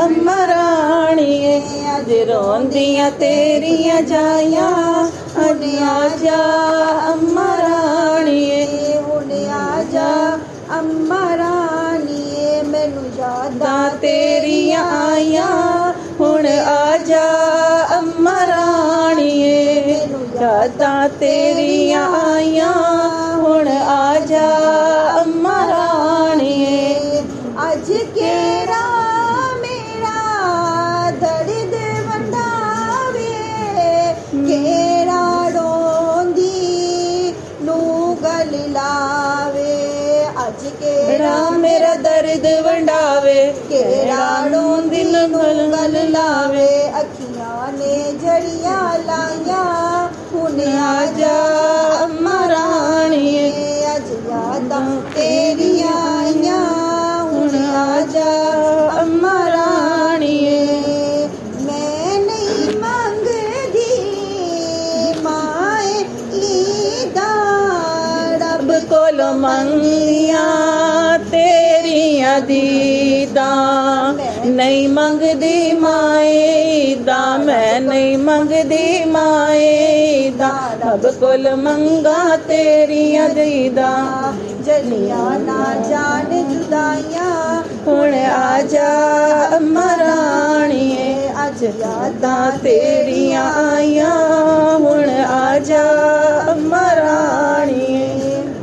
अम्मा राणीए अज रोंदियां तेरियां जाया अज आजा अम्मा राणीए हुण आजा अम्मा राणीए मैनू यादां तेरियां आया हुण आजा अम्मा राणीए यादां तेरियां आया हुण आजा अम्मा राणीए अज केड़ा मेरा दर्द वंडावे केड़ा रोंदी नू गल लावे अज केड़ा मेरा दर्द वंडावे केड़ा रोंदी नू गल लावे अखियां ने जड़ियां लाया हुण आजा अम्मा राणीए अज यादां तेरियां आइयां हुण आजा अम्मा राणीए मैं नहीं मंगदी माए ईदा रब रब कोलों मंगिया तेरियां दीदा नहीं मंगदी माए दा मैं नहीं मंगदी माए दा रब कोल मंगा तेरियां दीदा जलियां ना जान जुदाइयां हुण आजा अम्मा राणीए अज यादां यादां तेरियां आइयां हुण आजा अम्मा